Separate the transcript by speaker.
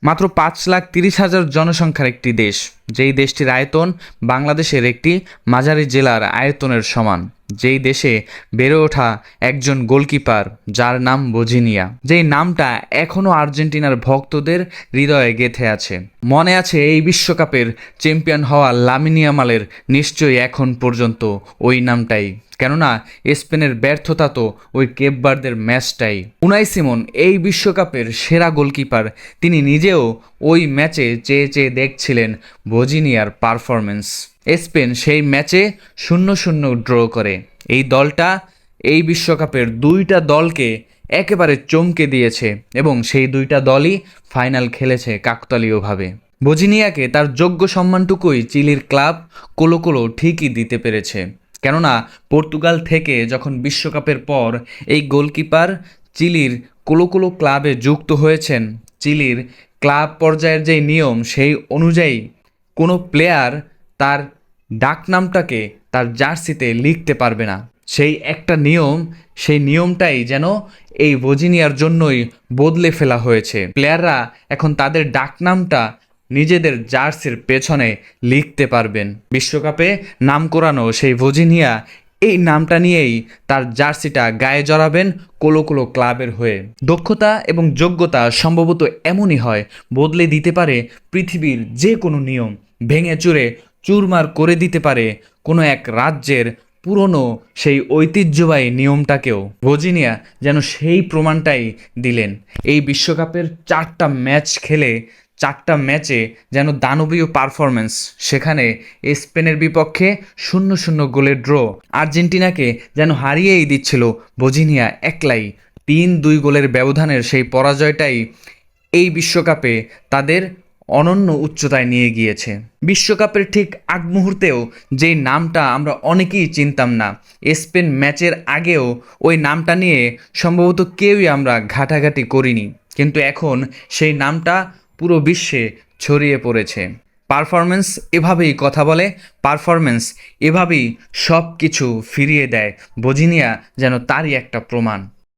Speaker 1: মাত্র 5,30,000 জনসংখ্যার একটি দেশ, যেই দেশটির আয়তন বাংলাদেশের একটি মাঝারি জেলার আয়তনের সমান, যেই দেশে বেড়ে ওঠা একজন গোলকিপার যার নাম বোজিনিয়া, যেই নামটা এখনও আর্জেন্টিনার ভক্তদের হৃদয়ে গেঁথে আছে। মনে আছে এই বিশ্বকাপের চ্যাম্পিয়ন হওয়া লামিন ইয়ামালের নিশ্চয়ই এখন পর্যন্ত ওই নামটাই, কেননা স্পেনের ব্যর্থতা তো ওই কেপ ভার্দের ম্যাচটাই। উনাই সিমন এই বিশ্বকাপের সেরা গোলকিপার, তিনি নিজেও ওই ম্যাচে চেয়ে চেয়ে দেখছিলেন বোজিনিয়ার পারফরমেন্স। স্পেন সেই ম্যাচে 0-0 ড্র করে। এই দলটা এই বিশ্বকাপের দুইটা দলকে একেবারে চমকে দিয়েছে এবং সেই দুইটা দলই ফাইনাল খেলেছে কাকতালীয়ভাবে। বোজিনিয়াকে তার যোগ্য সম্মানটুকুই চিলির ক্লাব কোলো কোলো ঠিকই দিতে পেরেছে, কেননা পর্তুগাল থেকে যখন বিশ্বকাপের পর এই গোলকিপার চিলির কোলো কোলো ক্লাবে যুক্ত হয়েছেন, চিলির ক্লাব পর্যায়ের যেই নিয়ম সেই অনুযায়ী কোনো প্লেয়ার তার ডাকনামটাকে তার জার্সিতে লিখতে পারবে না। সেই একটা নিয়ম, সেই নিয়মটাই যেন এই বোজিনিয়ার জন্যই বদলে ফেলা হয়েছে। প্লেয়াররা এখন তাদের ডাকনামটা নিজেদের জার্সির পেছনে লিখতে পারবেন। বিশ্বকাপে নাম করানো সেই বোজিনিয়া এই নামটা নিয়েই তার জার্সিটা গায়ে জড়াবেন কোলো কোলো ক্লাবের হয়ে। দক্ষতা এবং যোগ্যতা সম্ভবত এমনই হয়, বদলে দিতে পারে পৃথিবীর যে কোনো নিয়ম, ভেঙে চুরে চুরমার করে দিতে পারে কোনো এক রাজ্যের পুরনো সেই ঐতিহ্যবাহী নিয়মটাকেও। বোজিনিয়া যেন সেই প্রমাণটাই দিলেন। এই বিশ্বকাপের 4টা ম্যাচ খেলে 4টা ম্যাচে যেন দানবীয় পারফরমেন্স, সেখানে স্পেনের বিপক্ষে 0-0 গোলের ড্র, আর্জেন্টিনাকে যেন হারিয়েই দিচ্ছিল বোজিনিয়া একলাই। 3-2 গোলের ব্যবধানের সেই পরাজয়টাই এই বিশ্বকাপে তাদের অনন্য উচ্চতায় নিয়ে গিয়েছে। বিশ্বকাপের ঠিক আগ মুহূর্তেও যেই নামটা আমরা অনেকেই চিনতাম না, স্পেন ম্যাচের আগেও ওই নামটা নিয়ে সম্ভবত কেউই আমরা ঘাটাঘাটি করিনি, কিন্তু এখন সেই নামটা পুরো বিশ্বে ছড়িয়ে পড়েছে। পারফরমেন্স এভাবেই কথা বলে, পারফরমেন্স এভাবেই সব কিছু ফিরিয়ে দেয়। বোজিনিয়া যেন তারই একটা প্রমাণ।